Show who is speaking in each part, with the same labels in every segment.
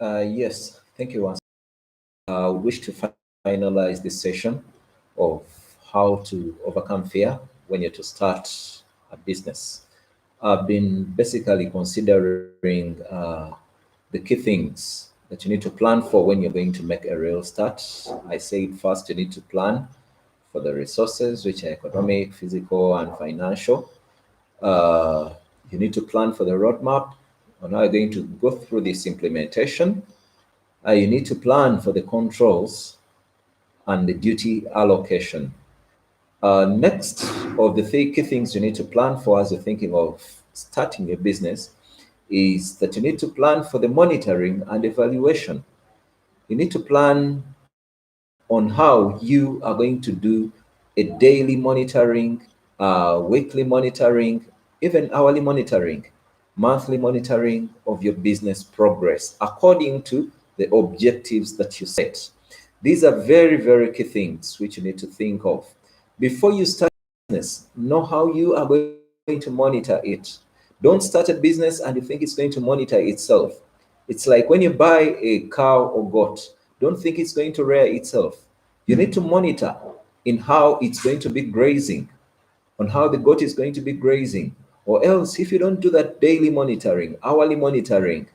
Speaker 1: Yes, thank you. I wish to finalize this session of how to overcome fear when you're to start a business. I've been basically considering the key things that you need to plan for when you're going to make a real start. I say first, you need to plan for the resources, which are economic, physical, and financial. Uh, you need to plan for the roadmap on how you're going to go through this implementation. You need to plan for the controls and the duty allocation. Next of the three key things you need to plan for as you're thinking of starting a business is that you need to plan for the monitoring and evaluation. You need to plan on how you are going to do a daily monitoring, weekly monitoring, even hourly monitoring, monthly monitoring of your business progress according to the objectives that you set. These are very, very key things which you need to think of. Before you start business, know how you are going to monitor it. Don't start a business and you think it's going to monitor itself. It's like when you buy a cow or goat, don't think it's going to rear itself. You need to monitor in how it's going to be grazing, on how the goat is going to be grazing. Or else, if you don't do that daily monitoring, hourly monitoring,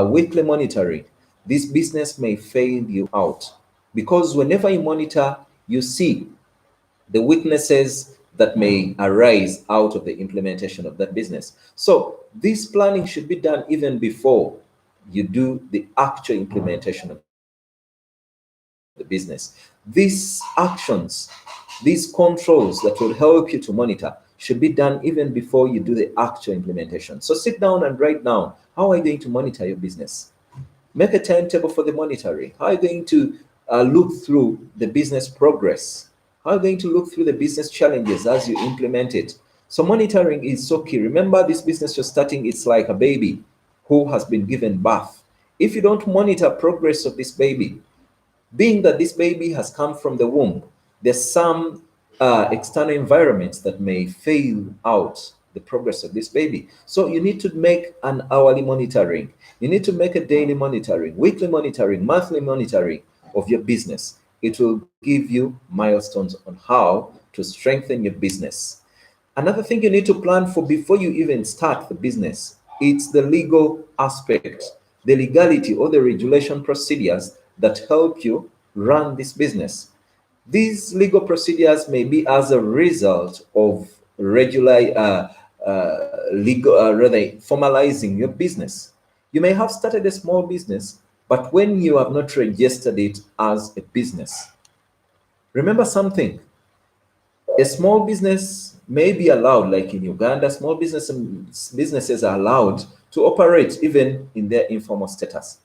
Speaker 1: weekly monitoring, this business may fail you out. Because whenever you monitor, you see the weaknesses that may arise out of the implementation of that business. So this planning should be done even before you do the actual implementation of the business. These actions, these controls that will help you to monitor should be done even before you do the actual implementation. So sit down and write down, how are you going to monitor your business? Make a timetable for the monitoring. How are you going to look through the business progress? How are you going to look through the business challenges as you implement it? So monitoring is so key. Remember, this business you're starting, it's like a baby who has been given birth. If you don't monitor progress of this baby, being that this baby has come from the womb, there's some external environments that may fail out the progress of this baby. So you need to make an hourly monitoring. You need to make a daily monitoring, weekly monitoring, monthly monitoring of your business. It will give you milestones on how to strengthen your business. Another thing you need to plan for before you even start the business, it's the legal aspect, the legality or the regulation procedures that help you run this business. These legal procedures may be as a result of regular legal rather formalizing your business. You may have started a small business, but when you have not registered it as a business, remember something, a small business may be allowed, like in Uganda, businesses are allowed to operate even in their informal status.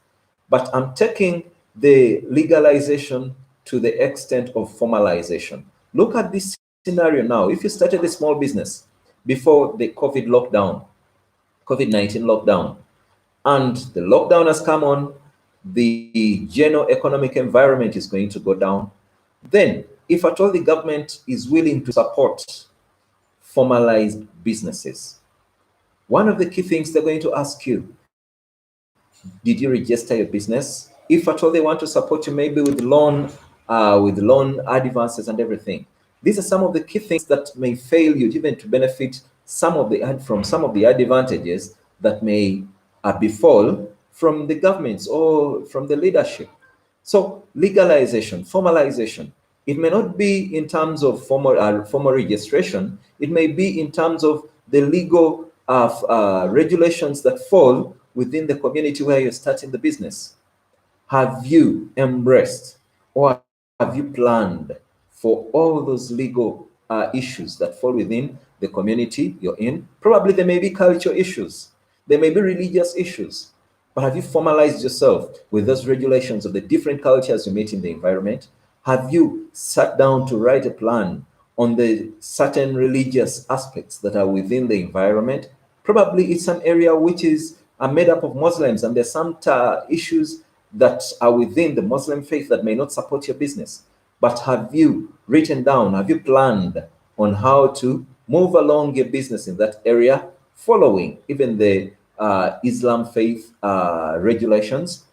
Speaker 1: But I'm taking the legalization to the extent of formalization. Look at this scenario now. If you started a small business before the COVID-19 lockdown, and the lockdown has come on, the general economic environment is going to go down, then if at all the government is willing to support formalized businesses, one of the key things they're going to ask you, did you register your business? If at all they want to support you, maybe with loan advances and everything. These are some of the key things that may fail you even to benefit from some of the advantages that may befall from the governments or from the leadership. So legalization, formalization, it may not be in terms of formal registration. It may be in terms of the legal regulations that fall within the community where you're starting the business. Have you embraced or have you planned for all those legal issues that fall within the community you're in? Probably there may be cultural issues, there may be religious issues, but have you formalized yourself with those regulations of the different cultures you meet in the environment? Have you sat down to write a plan on the certain religious aspects that are within the environment? Probably it's an area which is made up of Muslims, and there's some issues that are within the Muslim faith that may not support your business. But have you written down, have you planned on how to move along your business in that area, following even the Islam faith regulations?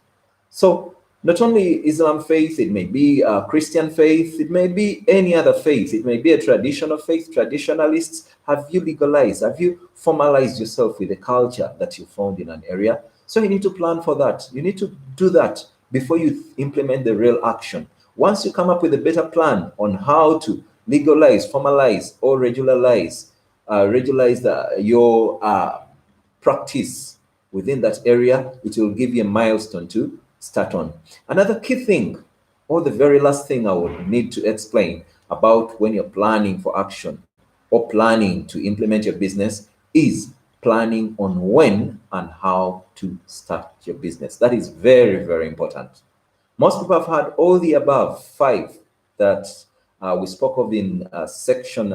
Speaker 1: So not only Islam faith, it may be a Christian faith, it may be any other faith, it may be a traditional faith, traditionalists. Have you legalized? Have you formalized yourself with a culture that you found in an area? So you need to plan for that. You need to do that before you implement the real action. Once you come up with a better plan on how to legalize, formalize, or regularize your practice within that area, it will give you a milestone to start on. Another key thing, or the very last thing I would need to explain about when you're planning for action or planning to implement your business, is planning on when and how to start your business. That is very, very important. Most people have had all the above five that we spoke of in session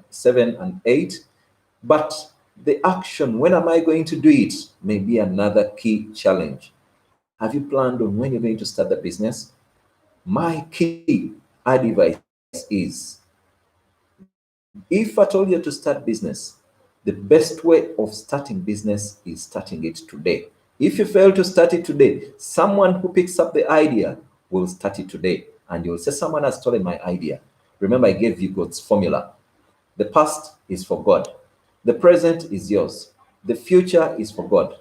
Speaker 1: 7 and 8, but the action, when am I going to do it, may be another key challenge. Have you planned on when you're going to start the business? My key advice is, if I told you to start business, the best way of starting business is starting it today. If you fail to start it today, someone who picks up the idea will start it today. And you'll say, someone has stolen my idea. Remember, I gave you God's formula. The past is for God. The present is yours. The future is for God.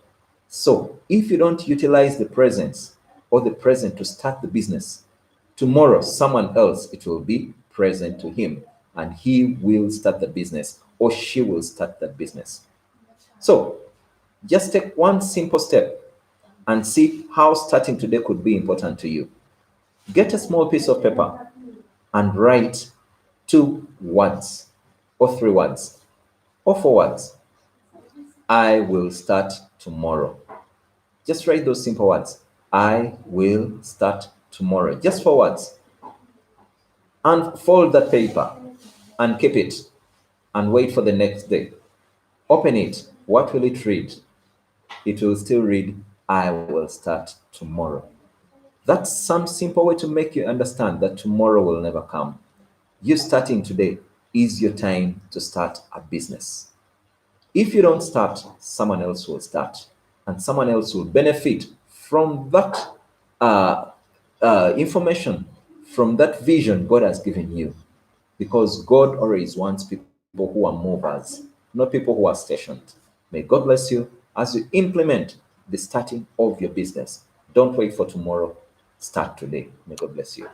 Speaker 1: So if you don't utilize the present or the present to start the business, tomorrow someone else, it will be present to him, and he will start the business or she will start the business. So just take one simple step and see how starting today could be important to you. Get a small piece of paper and write 2 words or 3 words or 4 words. I will start tomorrow. Just write those simple words. I will start tomorrow. Just 4 words. And fold that paper and keep it and wait for the next day. Open it. What will it read? It will still read, I will start tomorrow. That's some simple way to make you understand that tomorrow will never come. You starting today is your time to start a business. If you don't start, someone else will start, and someone else will benefit from that information, from that vision God has given you. Because God always wants people who are movers, not people who are stationed. May God bless you as you implement the starting of your business. Don't wait for tomorrow. Start today. May God bless you.